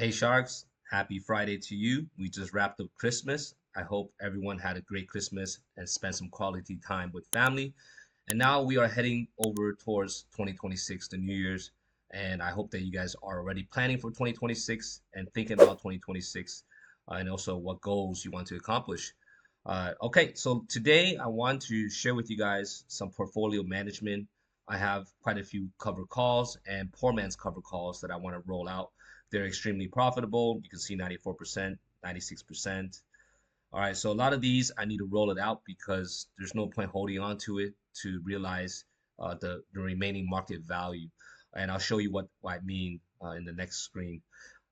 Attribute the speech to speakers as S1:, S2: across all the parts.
S1: Hey Sharks, happy Friday to you. We just wrapped up Christmas. I hope everyone had a great Christmas and spent some quality time with family. And now we are heading over towards 2026, the New Year's. And I hope that you guys are already planning for 2026 and thinking about 2026 and also what goals you want to accomplish. Okay, so today I want to share with you guys some portfolio management. I have quite a few cover calls and poor man's cover calls that I want to roll out. They're extremely profitable. You can see 94%, 96%. All right, so a lot of these I need to roll it out because there's no point holding on to it to realize the remaining market value. And I'll show you what I mean in the next screen.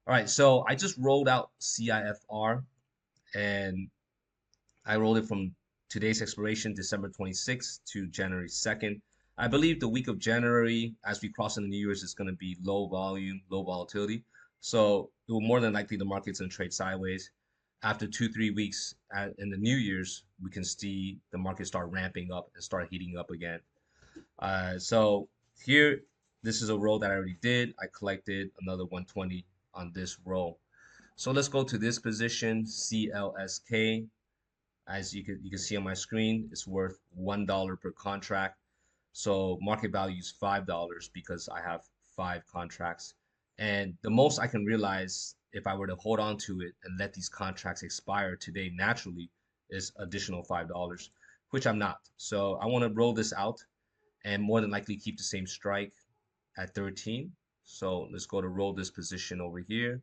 S1: All right, so I just rolled out CIFR and I rolled it from today's expiration, December 26th to January 2nd. I believe the week of January, as we cross into New Year's, is going to be low volume, low volatility. So it will more than likely the market's going to trade sideways. After 2, 3 weeks in the New Year's, we can see the market start ramping up and start heating up again. So here, this is a roll that I already did. I collected another 120 on this roll. So let's go to this position, CLSK. As you can see on my screen, it's worth $1 per contract. So market value is $5 because I have 5 contracts. And the most I can realize if I were to hold on to it and let these contracts expire today naturally is additional $5, which I'm not. So I want to roll this out and more than likely keep the same strike at 13. So let's go to roll this position over here.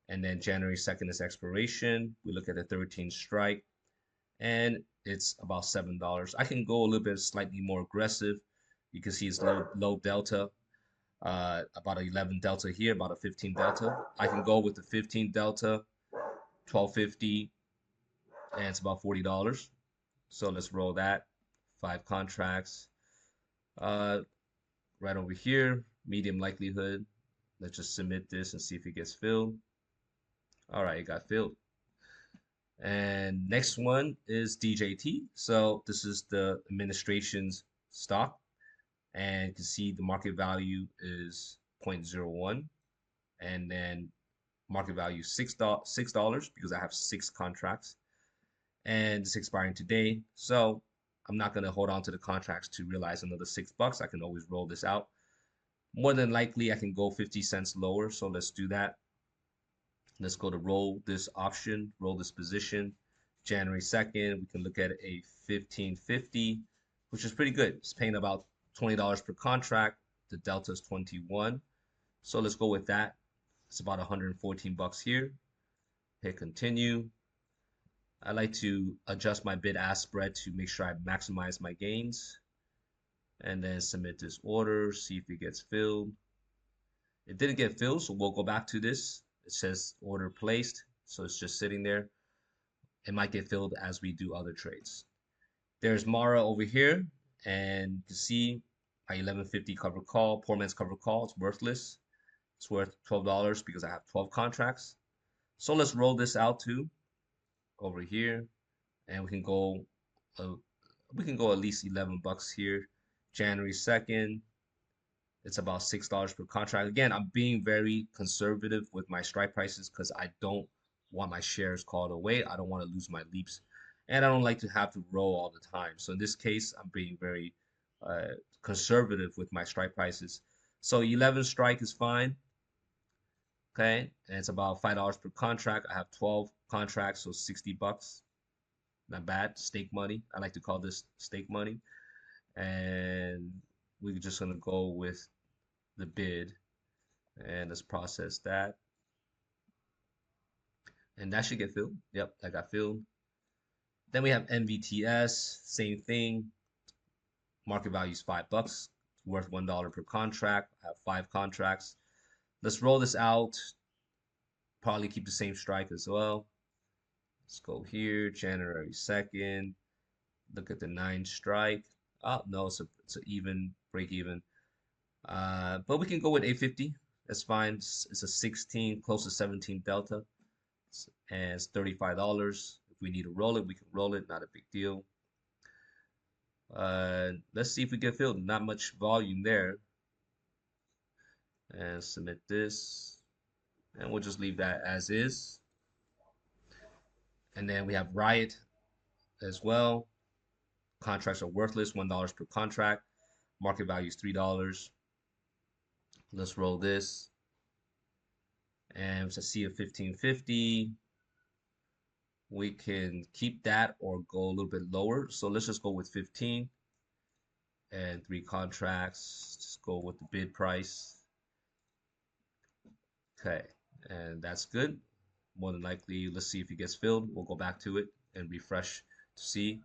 S1: And then January 2nd is expiration. We look at the 13 strike and it's about $7. I can go a little bit slightly more aggressive. You can see it's low delta, about an 11 delta here, about a 15 delta. I can go with the 15 delta, 12.50, and it's about $40. So let's roll that. 5 contracts. Uh, right over here, medium likelihood. Let's just submit this and see if it gets filled. All right, it got filled. And next one is DJT. So this is the administration's stock. And you can see the market value is 0.01. And then market value $6 because I have 6 contracts. And it's expiring today. So I'm not going to hold on to the contracts to realize another $6. I can always roll this out. More than likely, I can go 50 cents lower. So let's do that. Let's go to roll this option, roll this position. January 2nd, we can look at a 15.50, which is pretty good. It's paying about $20 per contract. The delta is 21. So let's go with that. It's about 114 bucks here. Hit continue. I like to adjust my bid-ask spread to make sure I maximize my gains. And then submit this order, see if it gets filled. It didn't get filled, so we'll go back to this. It says order placed, so it's just sitting there. It might get filled as we do other trades. There's Mara over here, and you can see my 11.50 cover call, poor man's cover call. It's worthless. It's worth $12 because I have 12 contracts. So let's roll this out too over here, and uh, we can go at least 11 bucks here. January 2nd, it's about $6 per contract. Again, I'm being very conservative with my strike prices because I don't want my shares called away. I don't want to lose my leaps. And I don't like to have to roll all the time. So in this case, I'm being very conservative with my strike prices. So 11 strike is fine. Okay. And it's about $5 per contract. I have 12 contracts, so 60 bucks. Not bad. Stake money. I like to call this stake money. And we're just going to go with the bid and let's process that. And that should get filled. Yep, that got filled. Then we have NVTS, same thing. Market value is $5, worth $1 per contract. I have 5 contracts. Let's roll this out. Probably keep the same strike as well. Let's go here, January 2nd. Look at the 9 strike. Oh, no, it's an even break even. But we can go with 850. That's fine. It's a 16, close to 17 delta. And it's $35. If we need to roll it, we can roll it. Not a big deal. Let's see if we get filled. Not much volume there. And submit this. and we'll just leave that as is. And then we have Riot as well. Contracts are worthless, $1 per contract. Market value is $3. Let's roll this. And it's a C of 1550. We can keep that or go a little bit lower. So let's just go with 15 and 3 contracts. Just go with the bid price. Okay, and that's good. More than likely, let's see if it gets filled. We'll go back to it and refresh to see.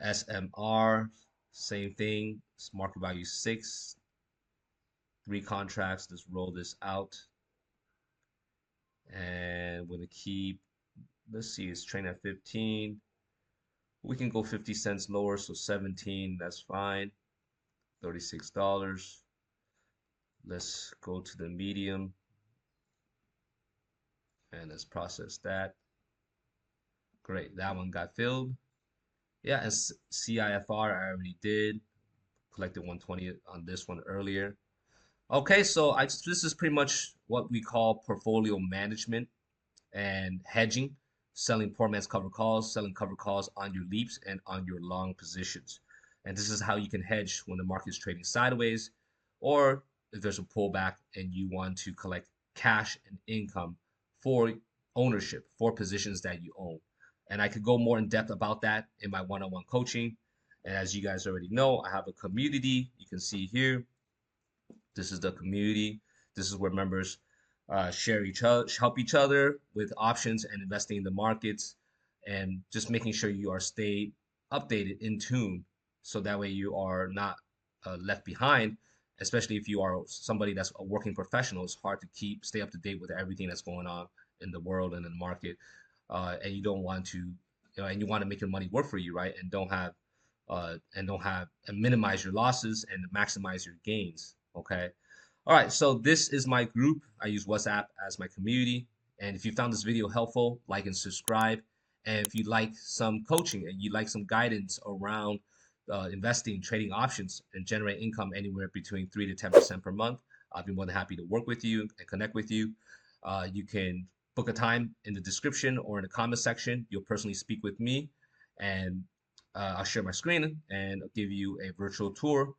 S1: SMR, same thing. Market value 6. 3 contracts. Let's roll this out. And we're going to keep, let's see, it's trading at 15. We can go 50 cents lower, so 17, that's fine. $36. Let's go to the medium and let's process that. Great, that one got filled. Yeah, and CIFR I already did. Collected 120 on this one earlier. Okay, so this is pretty much what we call portfolio management and hedging, selling poor man's cover calls, selling cover calls on your leaps and on your long positions. And this is how you can hedge when the market is trading sideways, or if there's a pullback and you want to collect cash and income for ownership, for positions that you own. And I could go more in depth about that in my one-on-one coaching. And as you guys already know, I have a community. You can see here. This is the community. This is where members share each other, help each other with options and investing in the markets, and just making sure you are stay updated, in tune, so that way you are not left behind. Especially if you are somebody that's a working professional, it's hard to stay up to date with everything that's going on in the world and in the market, and you don't want to, and you want to make your money work for you, right? And don't have and minimize your losses and maximize your gains. Okay. All right, so this is my group. I use WhatsApp as my community. And if you found this video helpful, like and subscribe. And if you like some coaching and you like some guidance around investing, trading options, and generate income anywhere between 3 to 10% per month, I'll be more than happy to work with you and connect with you. You can book a time in the description or in the comment section. You'll personally speak with me, and I'll share my screen and I'll give you a virtual tour.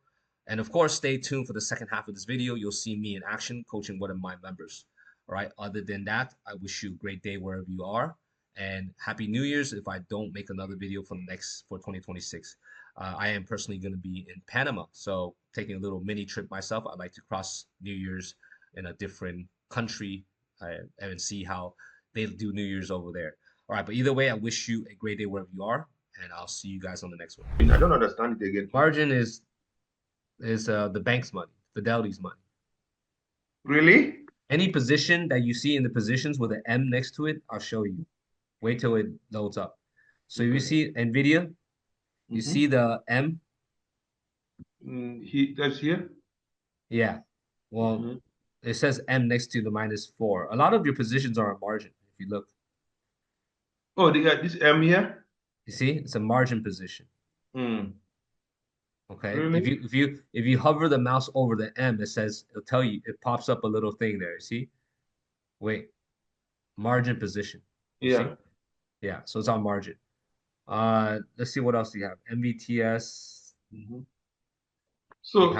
S1: And of course, stay tuned for the second half of this video. You'll see me in action coaching one of my members. All right. Other than that, I wish you a great day wherever you are, and Happy New Year's if I don't make another video for 2026. I am personally going to be in Panama, so taking a little mini trip myself. I'd like to cross New Year's in a different country and see how they do New Year's over there. All right. But either way, I wish you a great day wherever you are, and I'll see you guys on the next one.
S2: I don't understand it again.
S1: Margin is the bank's money, Fidelity's money.
S2: Really?
S1: Any position that you see in the positions with an M next to it, I'll show you. Wait till it loads up. So you see NVIDIA, you see the M?
S2: That's here?
S1: Yeah. Well, it says M next to the -4. A lot of your positions are a margin, if you look.
S2: Oh, they got this M here?
S1: You see? It's a margin position. Okay.
S2: Really?
S1: If you hover the mouse over the M, it'll tell you, it pops up a little thing there. See? Wait. Margin position.
S2: Yeah.
S1: See? Yeah, so it's on margin. Let's see what else do you have. MVTS.
S2: So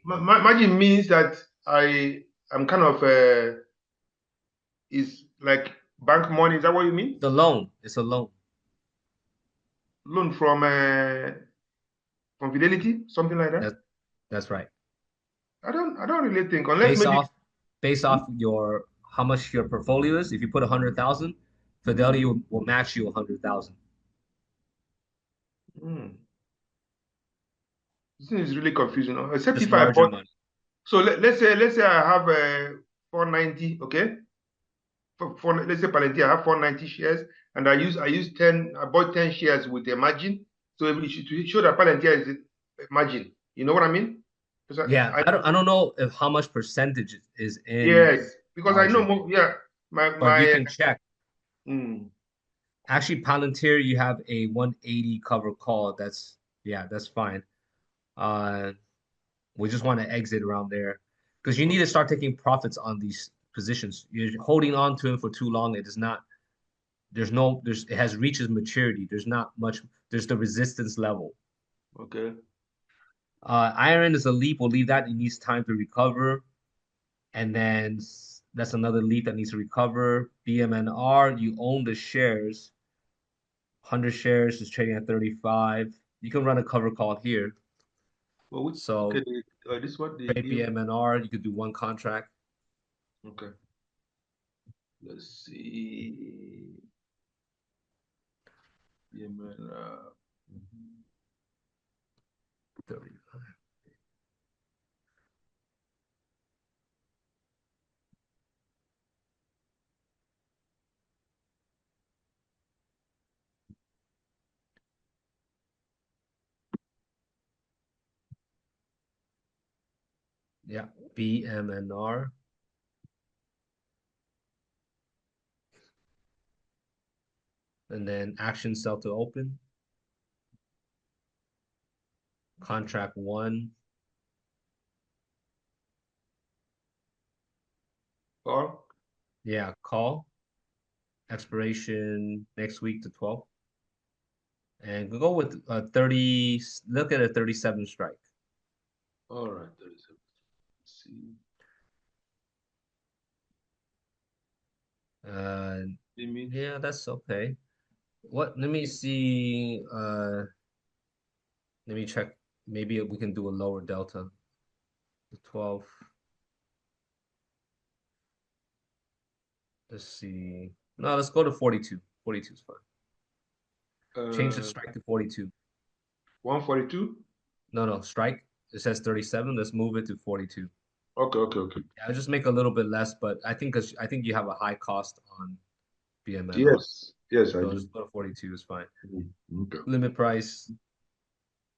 S2: margin means that I'm kind of is like bank money. Is that what you mean?
S1: The loan. It's a loan.
S2: Loan from Fidelity, something like that.
S1: That's right.
S2: I don't really think, unless
S1: based off your how much your portfolio is. If you put 100,000, Fidelity will match you 100,000.
S2: This is really confusing. Except
S1: It's
S2: if I bought
S1: money.
S2: So let's say I have 490, okay? Let's say Palantir, I have 490 shares, and I bought 10 shares with a margin. So to show that Palantir is a margin, you know what I mean?
S1: Yeah, I don't know how much percentage is in.
S2: Yes, because
S1: margin.
S2: I know more. Yeah,
S1: but you can check.
S2: Actually,
S1: Palantir, you have a 180 cover call. That's fine. We just want to exit around there because you need to start taking profits on these positions. You're holding on to him for too long. It does not. It has reaches maturity. There's not much. There's the resistance level.
S2: Okay.
S1: Iron is a leap. We'll leave that. It needs time to recover. And then that's another leap that needs to recover. BMNR, you own the shares. 100 shares is trading at 35. You can run a cover call here.
S2: Well,
S1: So
S2: okay, this what the
S1: trade BMNR, you could do one contract.
S2: Okay. Let's see. BMNR.
S1: 35. Yeah, BMNR. And then action sell to open. Contract one.
S2: Or
S1: Yeah, call. Expiration next week to 12. And we'll go with 30. Look at a 37 strike.
S2: all right, 37. Let's see.
S1: Uh,
S2: Limit.
S1: yeah, that's okay. What? Let me see. Let me check. Maybe we can do a lower delta. The 12. Let's see. No, let's go to 42. 42 is fine. Change the
S2: Uh,
S1: strike to 42.
S2: 142.
S1: No, no, strike. It says 37. Let's move it to 42.
S2: Okay, okay, okay.
S1: Yeah, I'll just make a little bit less, but I think you have a high cost on BMNR.
S2: Yes, yes, I
S1: So
S2: do.
S1: just go to 42 is fine.
S2: Okay.
S1: Limit price,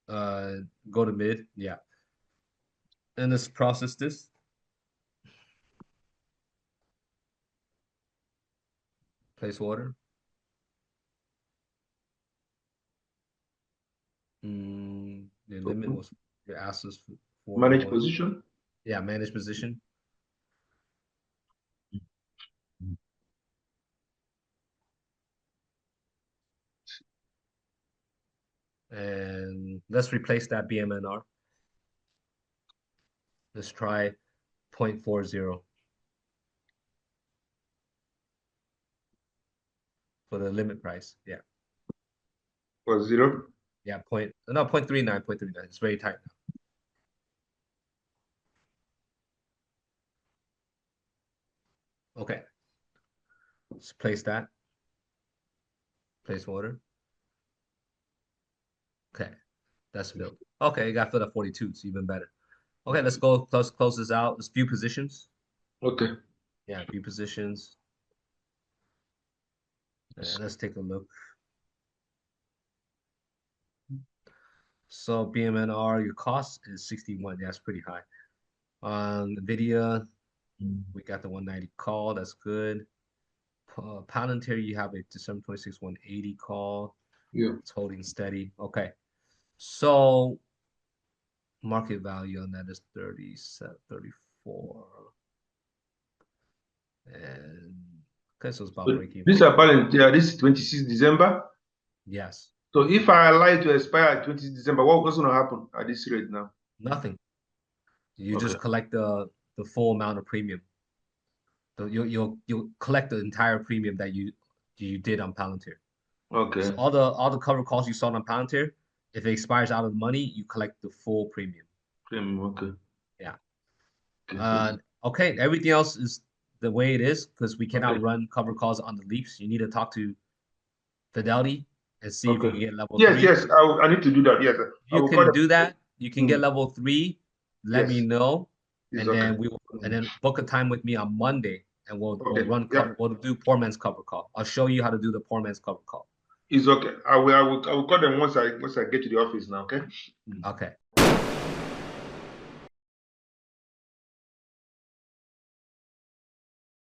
S1: uh, go to mid. Yeah. And let's process this. Place order. The limit
S2: Open.
S1: was your asked us for
S2: Manage
S1: one.
S2: position.
S1: Yeah, manage position. And let's replace that BMNR. Let's try 0.40 for the limit price. Yeah.
S2: For 0.
S1: Yeah, no, 0.39, 0.39. It's very tight now. Okay. Let's place that. Place order. Okay. That's filled. Okay, it got filled at 42. It's even better. Okay, let's go close this out. Let's view positions.
S2: Okay.
S1: Yeah, view positions. And let's take a look. So BMNR, your cost is 61. That's pretty high. On NVIDIA, we got the 190 call. That's good. Palantir, you have a December 26, 180 call.
S2: Yeah.
S1: It's holding steady. Okay. So market value on that is 37, 34. And okay, so it's about
S2: So
S1: break even.
S2: these are balance. Yeah, this is 26 December.
S1: Yes.
S2: So if I allow it to expire at 20 December, what's going to happen at this rate now?
S1: Nothing. You
S2: Okay.
S1: just collect the full amount of premium. So you'll collect the entire premium that you did on Palantir.
S2: Okay.
S1: So all the cover calls you saw on Palantir, if it expires out of money, you collect the full premium.
S2: Premium. Okay.
S1: Yeah.
S2: Okay. So
S1: Okay, everything else is the way it is because we
S2: okay.
S1: cannot run cover calls on the leaps. You need to talk to Fidelity and see if you
S2: Okay.
S1: can get level
S2: Yes,
S1: three.
S2: yes. I need to do that. Yes. I
S1: You
S2: will call
S1: can
S2: them.
S1: do that. You can get
S2: Mm.
S1: level three. Let me
S2: Yes.
S1: know,
S2: It's
S1: and
S2: okay.
S1: then we will, and
S2: Mm.
S1: then book a time with me on Monday, and we'll
S2: Okay.
S1: run
S2: Yeah.
S1: cover. We'll do poor man's cover call. I'll show you how to do the poor man's cover call.
S2: It's okay. I will call them once I get to the office now. Okay.
S1: Okay.